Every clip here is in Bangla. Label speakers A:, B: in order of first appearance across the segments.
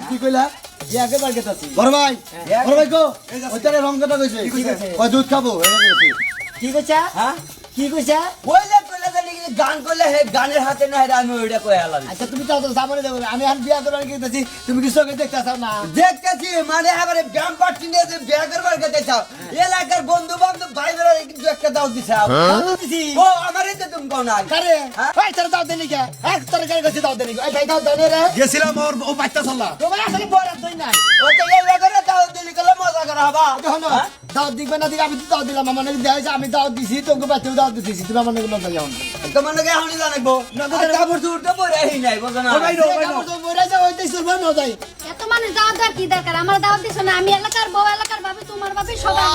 A: কি কইলা যে আগে বারগেত আছে বড় ভাই গো ওইটারে রং কথা কইছে কই দুধ খাবো
B: কি কইছা
A: হ্যাঁ
B: কি কইছা
C: কইলে কইলে জানি কি গান কইলে হে গানের হাতে না হে আমি ওইটা কই আলাম
B: আচ্ছা তুমি তো সামনে দেখো আমি আর বিয়া করার কি দেখছি তুমি কি চোখে দেখতাছ না
C: দেখতেছি মানে এবারে ব্যায়াম পার্টি নিয়ে যে বিয়া করবার কথা চাও এলাকার বন্ধু বান্ধব ভাই বেরা কিন্তু একটা দাও দিছাও ও আমারই তো তুমি কোন না
B: কারে ভাই তোর দাও দেনি কে এক তোর কারে কইছি দাও দেনি এই ভাই দাও দেনি রে
A: গেছিলাম ওর ও বাইতা চললা
B: তোমার আসলে বড় দই নাই
C: ও তো এই লাগারে দাও দিলি কলে মজা করা হবা
B: দেখো না দাও দিবে না দিবে আমি তো দাও দিলাম আমার নাকি দেখাইছে আমি দাও দিছি তোকে বাচ্চা দাও দিছি তুমি আমার নাকি লজ্জা যাও
C: তোমার নাকি এখনই জানাইবো কাপড় চুড়তে পরে এই নাই বুঝো না
D: এত মানুষ দাওয়াত দেওয়ার কি দরকার আমার দাওয়াত দিছ না আমি এলাকার বউ এলাকার ভাবি তোমার ভাবি সবাই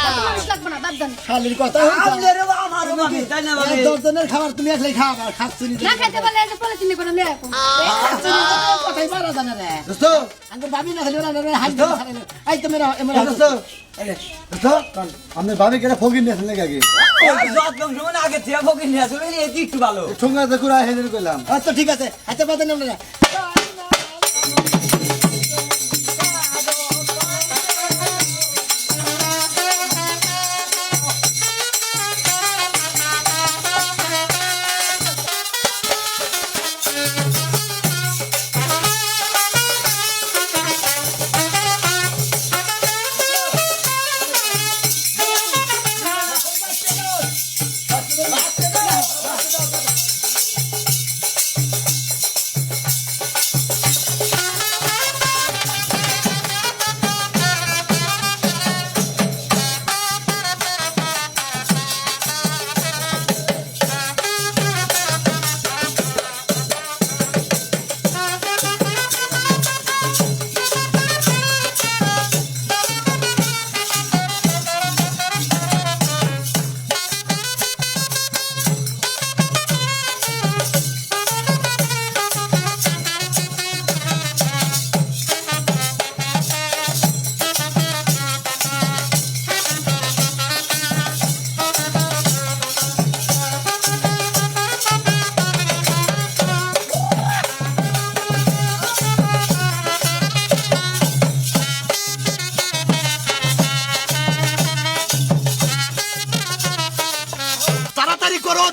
D: এত মানুষ লাগবে না বাদ দেন
B: খালির কথা
C: আমাদেরও আমারও ভাবি তাই না ভাবি
B: দশজনের খাবার তুমি একলাই খাওয়া খাচ্ছি
D: না খাইতে বলে এই যে পলিথিনে করে নিয়ে আসো
B: কথাই পারা জানা রে
A: দোস্ত
B: আঙ্গ ভাবি না খালি ওরা হাই এই তুমি এমন
A: দোস্ত দোস্ত আমি ভাবি কেন ফকির নিয়েছেন নাকি আগে
C: যত সময় আগে থেকে ফকির নিয়ে আসলে এই একটু ভালো
A: সঙ্গে তো কুড়া হেনে কইলাম
B: আচ্ছা ঠিক আছে আচ্ছা বাদ দেন না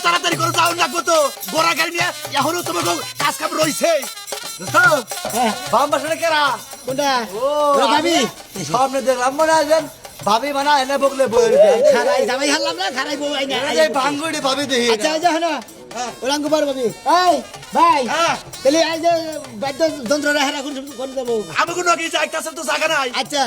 A: তাড়াতাড়ি করো যাও না কত গোড়া গাড়ি নিয়ে এখনো তোমাকে কাজ কাম রইছে দোস্ত বাম বাসনে কেরা
B: কোনটা
A: ও
B: ভাবি
A: সামনে দেখলাম মনে আছেন ভাবি মানা এনে বকলে বই
B: খারাই জামাই হারলাম না খারাই বউ আই না
A: এই ভাঙ্গুড়ি ভাবি দেখি
B: আচ্ছা যা হলো ওরাঙ্গ বার ভাবি এই ভাই তাহলে এই যে বাদ্য যন্ত্র রাখা রাখুন কোন দেব
A: আমি কোনো কি চাইতাছেন তো জায়গা নাই
B: আচ্ছা